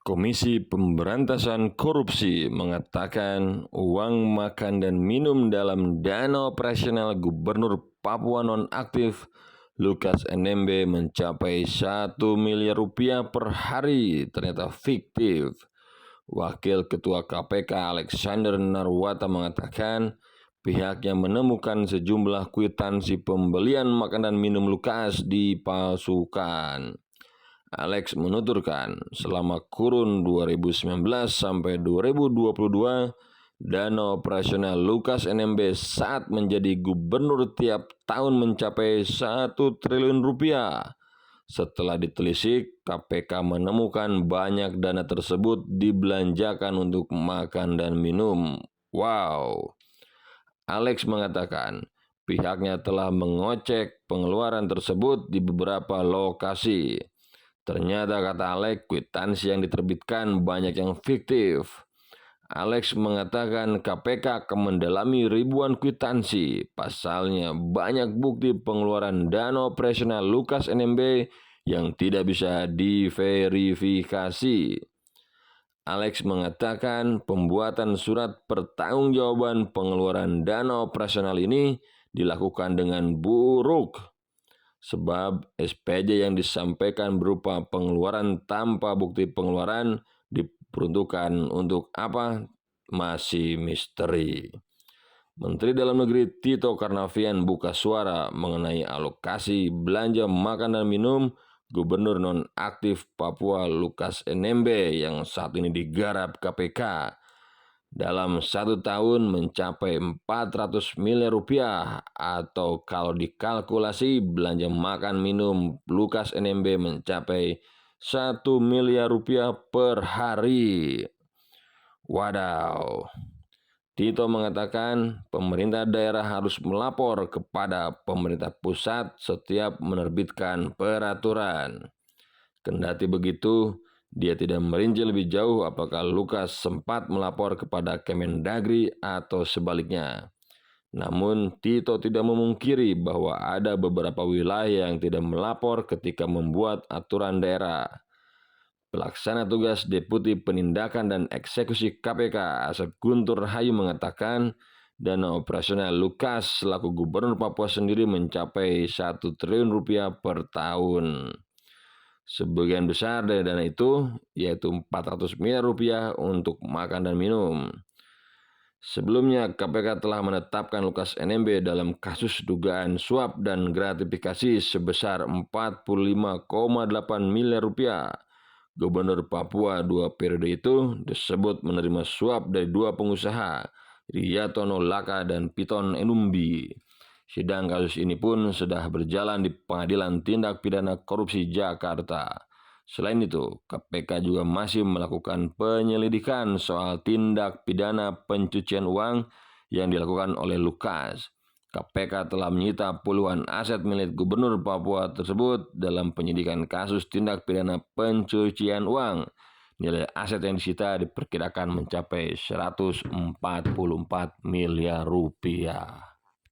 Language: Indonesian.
Komisi Pemberantasan Korupsi mengatakan uang makan dan minum dalam dana operasional Gubernur Papua nonaktif Lukas NMB mencapai 1 miliar rupiah per hari, ternyata fiktif. Wakil Ketua KPK Alexander Narwata mengatakan pihaknya menemukan sejumlah kwitansi pembelian makanan minum Lukas dipalsukan. Alex menuturkan, selama kurun 2019 sampai 2022, dana operasional Lukas NMB saat menjadi gubernur tiap tahun mencapai 1 triliun rupiah. Setelah ditelisik, KPK menemukan banyak dana tersebut dibelanjakan untuk makan dan minum. Wow! Alex mengatakan, pihaknya telah mengocek pengeluaran tersebut di beberapa lokasi. Ternyata, kata Alex, kwitansi yang diterbitkan banyak yang fiktif. Alex mengatakan KPK akan mendalami ribuan kwitansi. Pasalnya, banyak bukti pengeluaran dana operasional Lukas NMB yang tidak bisa diverifikasi. Alex mengatakan pembuatan surat pertanggungjawaban pengeluaran dana operasional ini dilakukan dengan buruk. Sebab SPJ yang disampaikan berupa pengeluaran tanpa bukti pengeluaran diperuntukkan untuk apa? Masih misteri. Menteri Dalam Negeri Tito Karnavian buka suara mengenai alokasi belanja makan dan minum Gubernur nonaktif Papua Lukas NMB yang saat ini digarap KPK. Dalam 1 tahun mencapai 400 miliar rupiah atau kalau dikalkulasi belanja makan minum Lukas NMB mencapai 1 miliar rupiah per hari. Wadaw. Tito mengatakan pemerintah daerah harus melapor kepada pemerintah pusat setiap menerbitkan peraturan. Kendati begitu, dia tidak merinci lebih jauh apakah Lukas sempat melapor kepada Kemendagri atau sebaliknya. Namun, Tito tidak memungkiri bahwa ada beberapa wilayah yang tidak melapor ketika membuat aturan daerah. Pelaksana tugas Deputi Penindakan dan Eksekusi KPK Asep Guntur Rahayu mengatakan dana operasional Lukas selaku Gubernur Papua sendiri mencapai 1 triliun rupiah per tahun. Sebagian besar dari dana itu yaitu 400 miliar rupiah untuk makan dan minum. Sebelumnya KPK telah menetapkan Lukas NMB dalam kasus dugaan suap dan gratifikasi sebesar 45,8 miliar rupiah. Gubernur Papua 2 periode itu disebut menerima suap dari 2 pengusaha, Riyatono Laka dan Piton Enumbi. Sidang kasus ini pun sudah berjalan di Pengadilan Tindak Pidana Korupsi Jakarta. Selain itu, KPK juga masih melakukan penyelidikan soal tindak pidana pencucian uang yang dilakukan oleh Lukas. KPK telah menyita puluhan aset milik Gubernur Papua tersebut dalam penyidikan kasus tindak pidana pencucian uang. Nilai aset yang disita diperkirakan mencapai 144 miliar rupiah.